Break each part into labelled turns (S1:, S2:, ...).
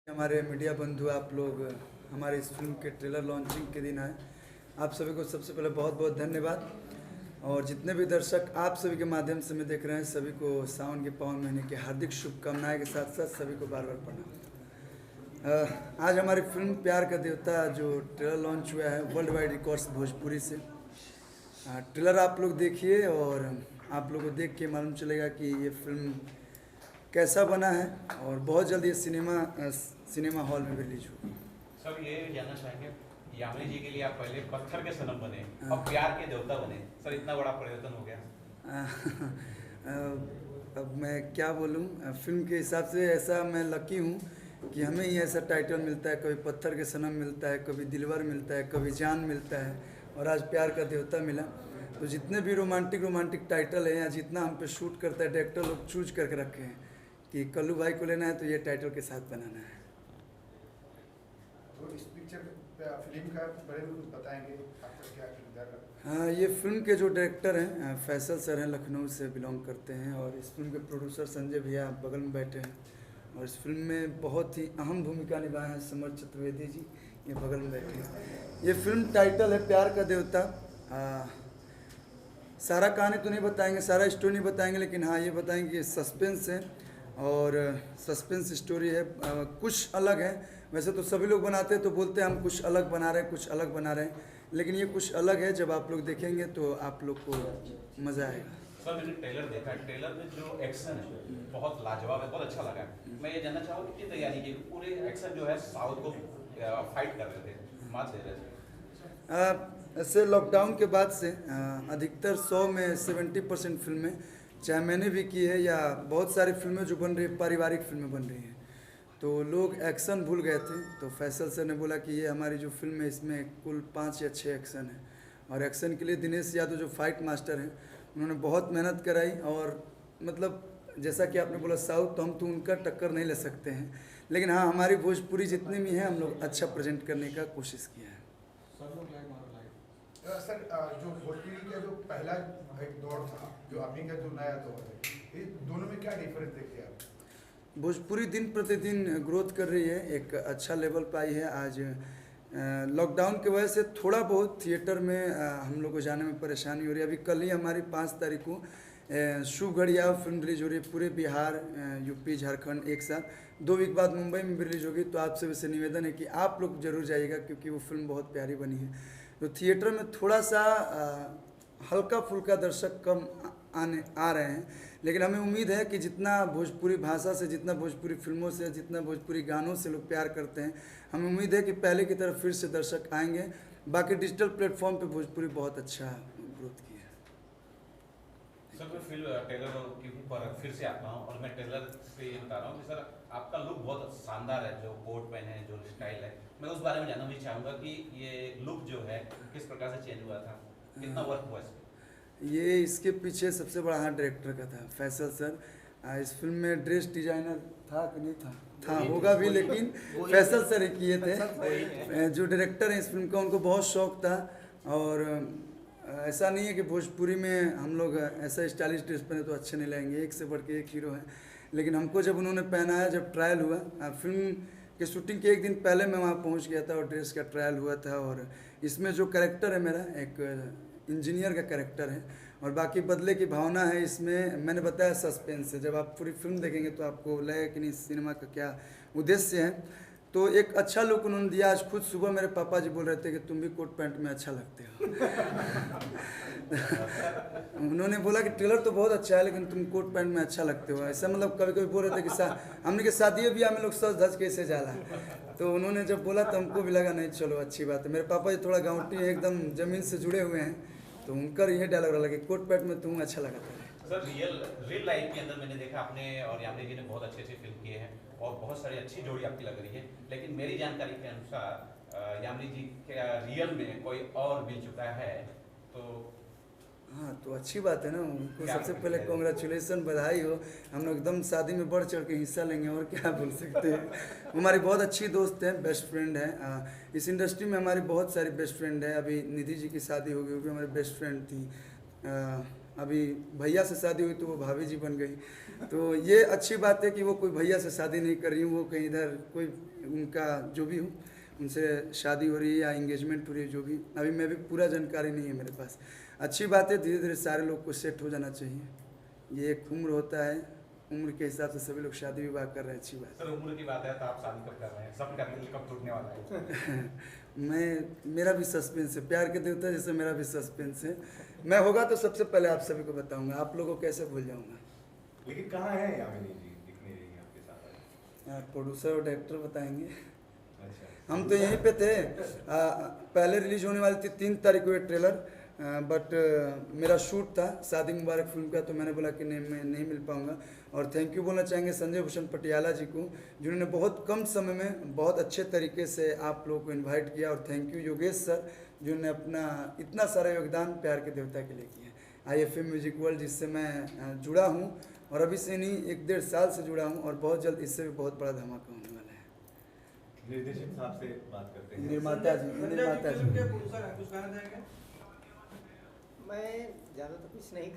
S1: हमारे मीडिया बंधु आप लोग हमारे इस फिल्म के ट्रेलर लॉन्चिंग के दिन आए। आप सभी को सबसे पहले बहुत बहुत धन्यवाद। और जितने भी दर्शक आप सभी के माध्यम से मैं देख रहे हैं, सभी को सावन के पावन महीने की हार्दिक शुभकामनाएं के साथ साथ सभी को बार बार प्रणाम। आज हमारी फिल्म प्यार का देवता जो ट्रेलर लॉन्च हुआ है वर्ल्ड वाइड रिकॉर्ड्स भोजपुरी से। ट्रेलर आप लोग देखिए और आप लोगों को देख के मालूम चलेगा कि ये फिल्म कैसा बना है और बहुत जल्द ये सिनेमा हॉल में रिलीज होगी।
S2: सर ये जानना चाहेंगे, यामिनी जी के लिए आप पहले पत्थर के सनम बने और प्यार के देवता बने, सर इतना बड़ा परिवर्तन हो गया।
S1: अब मैं क्या बोलूं, फिल्म के हिसाब से ऐसा मैं लकी हूं कि हमें ही ऐसा टाइटल मिलता है। कभी पत्थर के सनम मिलता है, कभी दिलवर मिलता है, कभी जान मिलता है और आज प्यार का देवता मिला। तो जितने भी रोमांटिक टाइटल हैं या जितना हम पे शूट करता है डायरेक्टर लोग चूज करके रखे हैं कि कल्लू भाई को लेना है तो ये टाइटल के साथ बनाना है।
S3: तो इस पिक्चर फिल्म का बारे में कुछ बताएंगे, आपका क्या किरदार?
S1: हाँ, ये फिल्म के जो डायरेक्टर हैं फैसल सर हैं, लखनऊ से बिलोंग करते हैं। और इस फिल्म के प्रोड्यूसर संजय भैया बगल में बैठे हैं और इस फिल्म में बहुत ही अहम भूमिका निभाए हैं समर चतुर्वेदी जी, ये बगल में बैठे हैं। ये फिल्म टाइटल है प्यार का देवता। सारा कहानी तो नहीं बताएंगे, सारा स्टोरी नहीं बताएंगे, लेकिन हाँ ये बताएंगे कि सस्पेंस है और सस्पेंस स्टोरी है। कुछ अलग है, वैसे तो सभी लोग बनाते हैं तो बोलते हैं हम कुछ अलग बना रहे हैं, कुछ अलग बना रहे हैं, लेकिन ये कुछ अलग है। जब आप लोग देखेंगे तो आप लोग को मज़ा आएगा।
S2: सर मैंने ट्रेलर देखा, ट्रेलर में जो एक्शन है बहुत लाजवाब है, बहुत अच्छा लगा। मैं ये जानना चाहूँगा कि तैयारी की पूरे एक्शन जो है साउथ को फाइट कर रहे थे, मात दे रहे थे।
S1: ऐसे लॉकडाउन के बाद से अधिकतर 100 में 70% फिल्में, चाहे मैंने भी की है या बहुत सारी फिल्में जो बन रही है पारिवारिक फिल्में बन रही हैं, तो लोग एक्शन भूल गए थे। तो फैसल सर ने बोला कि ये हमारी जो फिल्म है इसमें कुल 5 या 6 एक्शन है। और एक्शन के लिए दिनेश यादव जो फाइट मास्टर हैं उन्होंने बहुत मेहनत कराई। और मतलब जैसा कि आपने बोला साउथ, तो हम तो उनका टक्कर नहीं ले सकते हैं, लेकिन हाँ हमारी भोजपुरी जितनी भी है हम लोग अच्छा प्रेजेंट करने का कोशिश किया है।
S3: सर जो भोजपुरी का जो पहला एक दौर था, जो अभी का जो नया दौर है, ये दोनों में क्या डिफरेंस देखते हैं आप?
S1: भोजपुरी दिन प्रतिदिन ग्रोथ कर रही है, एक अच्छा लेवल पर आई है। आज लॉकडाउन की वजह से थोड़ा बहुत थिएटर में हम लोग को जाने में परेशानी हो रही है। अभी कल ही हमारी 5 तारीख को शुभ घड़िया फिल्म रिलीज हो रही है, पूरे बिहार यूपी झारखंड एक साथ। 2 वीक बाद मुंबई में भी रिलीज होगी। तो आप सभी से निवेदन है कि आप लोग जरूर जाइएगा क्योंकि वो फिल्म बहुत प्यारी बनी है। तो थिएटर में थोड़ा सा हल्का फुल्का दर्शक कम आ रहे हैं, लेकिन हमें उम्मीद है कि जितना भोजपुरी भाषा से, जितना भोजपुरी फिल्मों से, जितना भोजपुरी गानों से लोग प्यार करते हैं, हमें उम्मीद है कि पहले की तरफ फिर से दर्शक आएंगे। बाकी डिजिटल प्लेटफॉर्म पे भोजपुरी बहुत अच्छा ग्रोथ की है।
S2: सर मैं फिल्म ट्रेलर के ऊपर फिर से आता हूँ और मैं ट्रेलर से ये बता रहा हूँ कि सर आपका लुक बहुत शानदार है, जो कोट पहने हैं, जो स्टाइल है, मैं उस बारे में जानना भी चाहूँगा कि ये लुक जो है किस प्रकार से चेंज हुआ था, कितना वर्क हुआ इसमें?
S1: ये इसके पीछे सबसे बड़ा हाथ डायरेक्टर का था, फैसल सर। इस फिल्म में ड्रेस डिजाइनर था कि नहीं था होगा भी, लेकिन फैसल सर ही किए थे। जो डायरेक्टर हैं इस फिल्म का, उनको बहुत शौक था। और ऐसा नहीं है कि भोजपुरी में हम लोग ऐसा स्टाइलिश ड्रेस पहने तो अच्छे नहीं लगेंगे, एक से बढ़ के एक हीरो है। लेकिन हमको जब उन्होंने पहनाया, जब ट्रायल हुआ, फिल्म के शूटिंग के एक दिन पहले मैं वहाँ पहुँच गया था और ड्रेस का ट्रायल हुआ था। और इसमें जो कैरेक्टर है मेरा, एक इंजीनियर का कैरेक्टर है और बाकी बदले की भावना है इसमें। मैंने बताया सस्पेंस है, जब आप पूरी फिल्म देखेंगे तो आपको लगेगा कि नहीं सिनेमा का क्या उद्देश्य है। तो एक अच्छा लुक उन्होंने दिया। आज खुद सुबह मेरे पापा जी बोल रहे थे कि तुम भी कोट पैंट में अच्छा लगते हो। उन्होंने बोला कि ट्रेलर तो बहुत अच्छा है लेकिन तुम कोट पैंट में अच्छा लगते हो। ऐसा मतलब कभी कभी बोल रहे थे कि हमने के शादी ब्याह में लोग सज धज कैसे जाला। तो उन्होंने जब बोला तो हमको भी लगा नहीं चलो अच्छी बात है। मेरे पापा जी थोड़ा गाँवटी है, एकदम ज़मीन से जुड़े हुए हैं, तो उनका ये डायलॉग लगे कोट पैंट में तुम अच्छा लगा था।
S2: सर रियल लाइफ के अंदर मैंने देखा आपने और यामिनी जी ने बहुत अच्छे फिल्म किए हैं और बहुत सारी अच्छी जोड़ी आपकी लग रही है, लेकिन मेरी जानकारी के अनुसार यामिनी जी के रियल में कोई और मिल चुका है। तो
S1: हाँ, तो अच्छी बात है ना। उनको सबसे पहले कॉन्ग्रेचुलेसन, बधाई हो। हम लोग एकदम शादी में बढ़ चढ़ के हिस्सा लेंगे और क्या बोल सकते हैं। हमारी बहुत अच्छी दोस्त हैं, बेस्ट फ्रेंड है। इस इंडस्ट्री में हमारी बहुत सारी बेस्ट फ्रेंड है। अभी निधि जी की शादी हो गई, वो भी हमारी बेस्ट फ्रेंड थी। अभी भैया से शादी हुई तो वो भाभी जी बन गई। तो ये अच्छी बात है कि वो कोई भैया से शादी नहीं कर रही हूँ, वो कहीं इधर कोई उनका जो भी हूँ उनसे शादी हो रही है या इंगेजमेंट हो रही है, जो भी अभी मैं भी पूरा जानकारी नहीं है मेरे पास। अच्छी बात है, धीरे धीरे सारे लोग को सेट हो जाना चाहिए। ये एक उम्र होता है, उम्र के हिसाब से सभी लोग शादी विवाह कर रहे हैं, अच्छी बात
S2: सर उम्र की बात है तो आप शादी कब कर रहे हैं? सबका दिल कब टूटने वाला है?
S1: है। मेरा भी सस्पेंस है, प्यार के देवता जैसे मेरा भी सस्पेंस है। मैं होगा तो सबसे पहले आप सभी को बताऊंगा, आप लोगों को कैसे भूल जाऊंगा।
S4: लेकिन कहाँ है यामिनी जी, दिख नहीं रही आपके साथ?
S1: प्रोड्यूसर और डायरेक्टर बताएंगे।
S4: अच्छा,
S1: हम तो यहीं पे थे। पहले रिलीज होने वाली थी 3 तारीख को ये ट्रेलर, बट मेरा शूट था शादी मुबारक फिल्म का, तो मैंने बोला कि नहीं मैं नहीं मिल पाऊंगा। और थैंक यू बोलना चाहेंगे संजय भूषण पटियाला जी को, जिन्होंने बहुत कम समय में बहुत अच्छे तरीके से आप लोगों को इनवाइट किया। और थैंक यू योगेश सर, जिन्होंने अपना इतना सारा योगदान प्यार के देवता के लिए किया। IFM म्यूजिक वर्ल्ड जिससे मैं जुड़ा हूँ, और अभी से नहीं 1-1.5 साल से जुड़ा हूँ, और बहुत जल्द इससे भी बहुत बड़ा धमाका होने वाला है।
S4: निर्देशक साहब से बात करते हैं।
S1: निर्माता जी, निर्माता जी।
S5: मैं ज़्यादा तो कुछ नहीं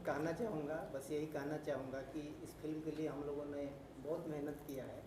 S5: कहना चाहूँगा, बस यही कहना चाहूँगा कि इस फिल्म के लिए हम लोगों ने बहुत मेहनत किया है,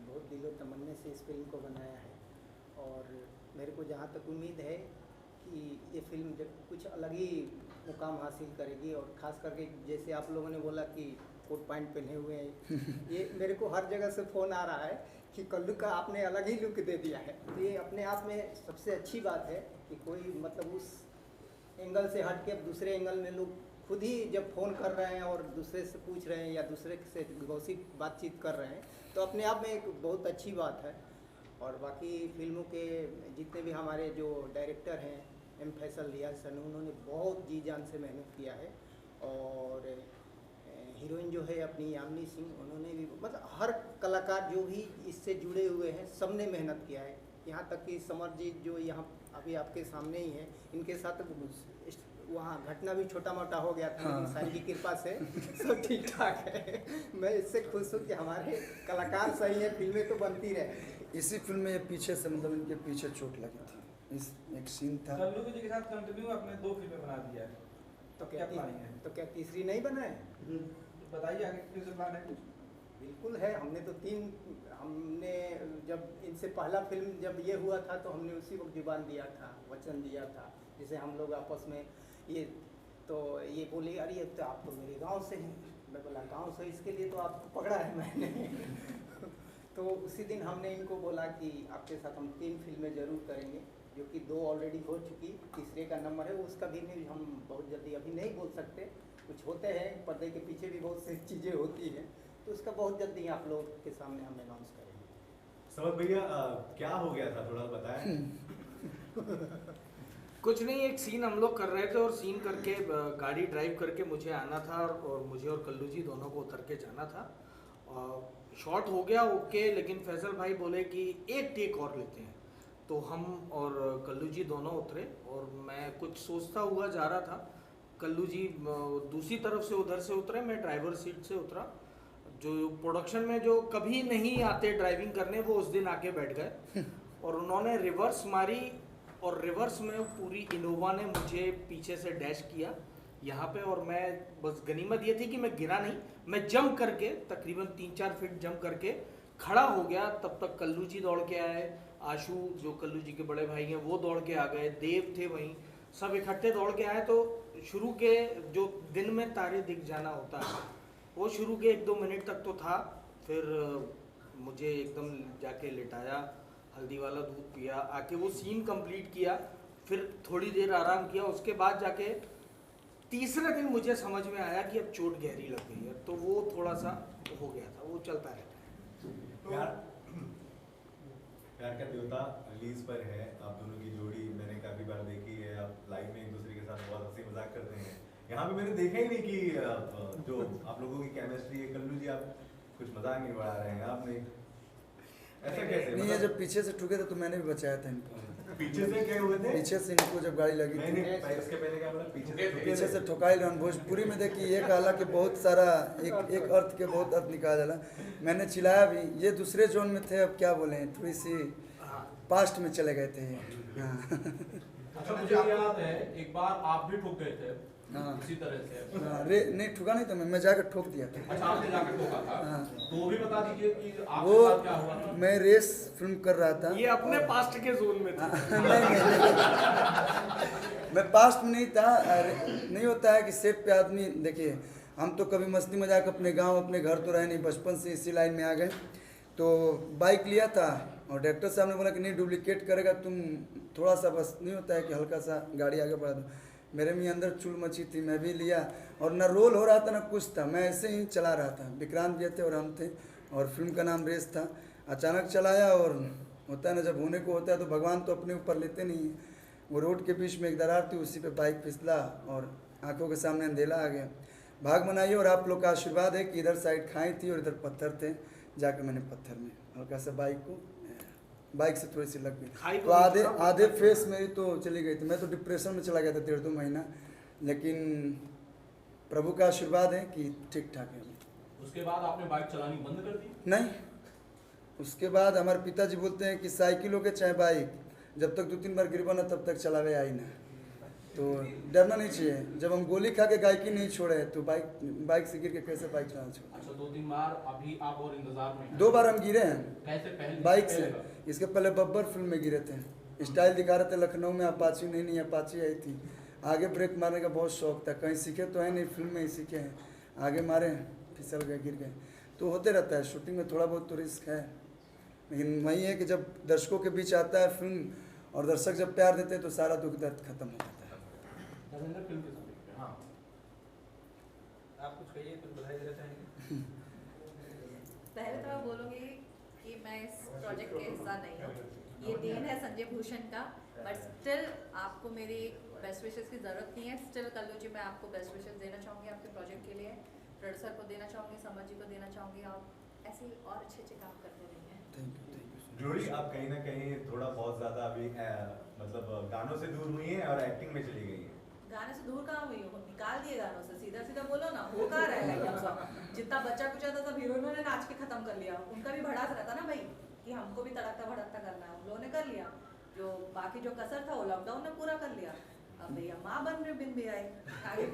S5: बहुत दिलो तमन्ने से इस फिल्म को बनाया है। और मेरे को जहाँ तक उम्मीद है कि ये फिल्म जब कुछ अलग ही मुकाम हासिल करेगी, और ख़ास करके जैसे आप लोगों ने बोला कि कोट पैंट पहने हुए हैं, ये मेरे को हर जगह से फ़ोन आ रहा है कि कल्लू का आपने अलग ही लुक दे दिया है। तो ये अपने आप में सबसे अच्छी बात है कि कोई मतलब उस एंगल से हट के अब दूसरे एंगल में लोग खुद ही जब फ़ोन कर रहे हैं और दूसरे से पूछ रहे हैं या दूसरे से गॉसिप बातचीत कर रहे हैं, तो अपने आप में एक बहुत अच्छी बात है। और बाकी फिल्मों के जितने भी हमारे जो डायरेक्टर हैं, M फैसल, रियाज सन, उन्होंने बहुत जी जान से मेहनत किया है। और हीरोइन जो है अपनी यामिनी सिंह, उन्होंने भी मतलब हर कलाकार जो भी इससे जुड़े हुए हैं सब ने मेहनत किया है। यहाँ तक कि समरजीत जो यहाँ अभी आपके सामने ही है, इनके साथ वहाँ घटना भी छोटा मोटा हो गया था, लेकिन साईं की कृपा से सब ठीक ठाक है। मैं इससे खुश हूँ कि हमारे कलाकार सही है, फिल्में तो बनती रहे।
S1: इसी फिल्म में पीछे से मतलब इनके पीछे चोट लगी थी, इस एक सीन था।
S6: कल्लू जी के साथ कंटिन्यू आपने 2 फिल्में बना दिया है,
S5: तो
S6: क्या प्लानिंग है?
S5: तो क्या तीसरी नहीं बनाए?
S6: बताइए आगे किस प्लान है?
S5: बिल्कुल है। हमने तो 3, हमने जब इनसे पहला फिल्म जब ये हुआ था तो हमने उसी वक्त जुबान दिया था, वचन दिया था। जैसे हम लोग आपस में ये बोले अरे ये तो आप तो मेरे गांव से हैं। मैं बोला गांव से, इसके लिए तो आपको पकड़ा है मैंने। तो उसी दिन हमने इनको बोला कि आपके साथ हम 3 फिल्में ज़रूर करेंगे, जो कि 2 ऑलरेडी हो चुकी, तीसरे का नंबर है, उसका भी नहीं हम बहुत जल्दी अभी नहीं बोल सकते। कुछ होते हैं पर्दे के पीछे भी बहुत सी चीज़ें होती हैं, तो उसका बहुत जल्दी आप लोग के सामने हम अनाउंस करेंगे।
S4: समझ भैया क्या हो गया था, थोड़ा बताएं।
S7: कुछ नहीं, एक सीन हम लोग कर रहे थे और सीन करके गाड़ी ड्राइव करके मुझे आना था, और मुझे और कल्लू जी दोनों को उतर के जाना था। शॉट हो गया ओके, लेकिन फैसल भाई बोले कि एक टेक और लेते हैं, तो हम और कल्लू जी दोनों उतरे, और मैं कुछ सोचता हुआ जा रहा था। कल्लू जी दूसरी तरफ से उधर से उतरे, मैं ड्राइवर सीट से उतरा। जो प्रोडक्शन में जो कभी नहीं आते ड्राइविंग करने, वो उस दिन आके बैठ गए और उन्होंने रिवर्स मारी, और रिवर्स में पूरी इनोवा ने मुझे पीछे से डैश किया यहाँ पे। और मैं बस गनीमत ये थी कि मैं गिरा नहीं, मैं जंप करके तकरीबन 3-4 फीट जंप करके खड़ा हो गया। तब तक कल्लू जी दौड़ के आए, आशू जो कल्लू जी के बड़े भाई हैं वो दौड़ के आ गए, देव थे वहीं, सब इकट्ठे दौड़ के आए। तो शुरू के जो दिन में तारे दिख जाना होता है, वो शुरू के 1-2 मिनट तक तो था। फिर मुझे एकदम जाके लिटाया, हल्दी वाला दूध पिया, आके वो सीन कंप्लीट किया, फिर थोड़ी देर आराम किया। उसके बाद जाके तीसरे दिन मुझे समझ में आया कि अब चोट गहरी लग गई है, तो वो थोड़ा सा हो गया था, वो चलता रहता है।
S4: प्यार का देवता रिलीज पर है, आप दोनों की जोड़ी मैंने काफी बार देखी है, आप लाइव में एक दूसरे के साथ बहुत हंसी मजाक करते हैं। यहाँ पे मैंने देखा ही नहीं कि जो आप लोगों की केमिस्ट्री है। कल्लू जी आप कुछ मजाक नहीं बढ़ा रहे हैं, आपने ऐसा कैसे?
S1: नहीं, ये जब पीछे से ठुके थे तो मैंने भी बचाया था इनको।
S4: पीछे से क्या हुए थे?
S1: पीछे से इनको जब गाड़ी लगी थी,
S4: इसके पहले क्या बोला?
S1: पीछे से ठोकाई रन। भोजपुरी में देखिए ये कहला कि बहुत सारा एक अर्थ के बहुत अर्थ निकाल डाला। मैंने चिल्लाया भी, ये दूसरे जोन में थे, अब क्या बोले, थोड़ी सी पास्ट में चले गए थे ये।
S8: अच्छा, मुझे याद है एक बार आप भी ठुक गए थे,
S1: हाँ।
S8: इसी तरह से
S1: हाँ, रे नहीं ठुका नहीं था, मैं जाकर ठोक दिया था।
S8: अच्छा, आपने जाकर ठोका था।
S1: हाँ।
S8: तो वो भी बता दीजिए कि आपके
S1: वो
S8: साथ क्या हुआ था।
S1: मैं रेस फिल्म कर रहा था।
S7: ये अपने पास्ट के जोन में था।
S1: मैं पास्ट में नहीं था। नहीं होता है कि सेट पे आदमी, देखिए हम तो कभी मस्ती मजाक अपने गांव अपने घर तो रहे नहीं, बचपन से इसी लाइन में आ गए। तो बाइक लिया था और डायरेक्टर साहब ने बोला कि नहीं डुप्लीकेट करेगा तुम, थोड़ा सा बस नहीं होता है कि हल्का सा गाड़ी आगे बढ़ा दो। मेरे में अंदर चुल मची थी, मैं भी लिया और ना रोल हो रहा था ना कुछ था, मैं ऐसे ही चला रहा था। विक्रांत जी थे और हम थे और फिल्म का नाम रेस था। अचानक चलाया और होता है ना जब होने को होता है तो भगवान तो अपने ऊपर लेते नहीं हैं। वो रोड के बीच में एक दरार थी, उसी पे बाइक फिसला और आंखों के सामने अंधेला आ गया। भाग बनाई और आप लोग का आशीर्वाद है कि इधर साइड खाई थी और इधर पत्थर थे, जाके मैंने पत्थर में हल्का सा बाइक से थोड़ी सी लग गई तो आधे फेस मेरी तो चली गई थी। मैं तो डिप्रेशन में चला गया था 1.5-2 महीना, लेकिन प्रभु का आशीर्वाद है कि ठीक ठाक है।
S8: उसके बाद आपने बाइक चलानी बंद कर दी।
S1: नहीं, उसके बाद हमारे पिताजी बोलते हैं कि साइकिल हो के चाहे बाइक, जब तक 2-3 बार गिरबा ना तब तक चलावे आई ना। तो डरना नहीं चाहिए। जब हम गोली खा के गायकी नहीं छोड़े तो बाइक से गिर के कैसे बाइक चलाना छोड़े।
S8: अच्छा, 2-3 बार अभी आप और इंतजार में हैं।
S1: 2 बार हम गिरे हैं
S8: कैसे पहले
S1: बाइक से। इसके पहले बब्बर फिल्म में गिरे थे, स्टाइल दिखा रहे थे लखनऊ में, अपाची नहीं अपाची आई थी। आगे ब्रेक मारने का बहुत शौक था, कहीं सीखे तो है नहीं, फिल्म में ही सीखे हैं। आगे मारे फिसल गए गिर गए, तो होते रहता है शूटिंग में, थोड़ा बहुत तो रिस्क है। लेकिन वही है कि जब दर्शकों के बीच आता है फिल्म और दर्शक जब प्यार देते हैं तो सारा दुख दर्द खत्म हो जाता है।
S8: धर्मेंद्र फिल्म के साथ। हाँ,
S6: आप कुछ कहिए, कुछ बधाई देना चाहेंगे?
S9: पहले तो मैं बोलूँगी कि मैं इस प्रोजेक्ट का हिस्सा नहीं हूँ, ये देन है संजय भूषण का, बट स्टिल आपको मेरी बेस्ट विशेस की ज़रूरत नहीं है। स्टिल कल्लू जी मैं आपको बेस्ट विशेस देना चाहूँगी आपके प्रोजेक्ट के लिए, प्रोड्यूसर को देना चाहूँगी, समर जी को देना चाहूँगी। आप ऐसे ही और अच्छे काम करते रहिए।
S1: Thank you.
S4: जोड़ी आप कहीं ना कहीं थोड़ा बहुत ज्यादा अभी मतलब गानों से दूर हुई हैं और एक्टिंग में चली गई हैं।
S9: गाने से दूर कहाँ हुई हो, निकाल दिए गानों से, सीधा सीधा बोलो ना, हो कहाँ रहा है एकदम सा। जितना बच्चा कुछ आता सब हीरोइनों ने नाच के खत्म कर लिया। उनका भी भड़ास रहता ना भाई कि हमको भी तड़कता भड़कता करना है, उन लोगों ने कर लिया। जो बाकी जो कसर था वो लॉकडाउन ने पूरा कर लिया। अब भैया माँ बन रहे बिन भी आए आगे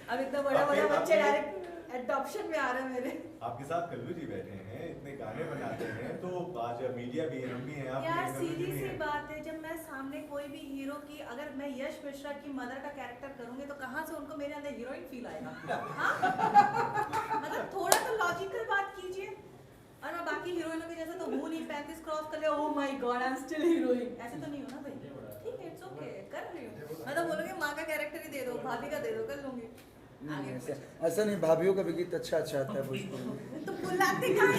S9: अब इतना बड़ा बड़ा बच्चे डायरेक्ट एडॉप्शन में आ रहे हैं मेरे।
S4: आपके साथ कल्लू जी बैठे हैं, इतने गाने बनाते हैं, तो आज मीडिया भी हम भी हैं, आप भी
S9: यार
S4: हैं, कल्लू जी
S9: सीधी
S4: भी
S9: सी
S4: हैं।
S9: बात है, जब मैं सामने कोई भी हीरो की, अगर मैं यश मिश्रा की मदर का कैरेक्टर करूंगी तो कहाँ से उनको मेरे अंदर हीरोइन फील आएगा? हाँ? मतलब थोड़ा तो लॉजिकल बात कीजिए। और मैं बाकी हीरोइनों के जैसे तो हूँ नहीं, 35 क्रॉस कर लिया, oh my God I am still heroine, ऐसे तो नहीं हो ना भाई। ठीक है, इट्स ओके, कर रही हूँ। मैं तो बोलूँगी माँ का कैरेक्टर ही दे दो, भाभी का दे दो, कर लूँगी।
S1: नहीं, ऐसा नहीं, भाभियों का भी गीत अच्छा आता है भोजपुरी में।
S9: तो बुलाते कहाँ?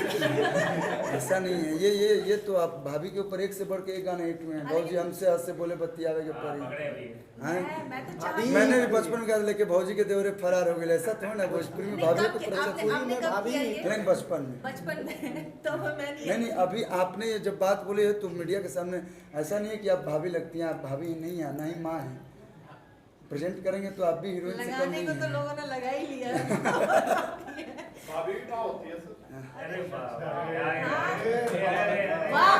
S1: ऐसा नहीं है, ये तो आप भाभी के ऊपर एक से बढ़ के एक गाने हिट हुए हैं। भौजी हमसे हंस से बोले बतियावे के परी।
S9: मैं तो चाहती
S1: मैंने भी बचपन में गा लेके भौजी के देवरे फरार हो गए, ऐसा थोड़ा ना भोजपुरी में भाभी को नहीं, बचपन में
S9: तो मैं
S1: नहीं अभी आपने ये जब बात बोली है तो मीडिया के सामने ऐसा नहीं है कि आप भाभी लगती हैं, आप भाभी नहीं है, ना ही माँ है। प्रेजेंट करेंगे तो आप भी हीरोइन से कम
S9: लगाने
S1: नहीं
S9: को तो
S1: है।
S9: लोगों ने लगा ही लिया।
S8: भाभी भी माँ होती है सर।
S9: वाह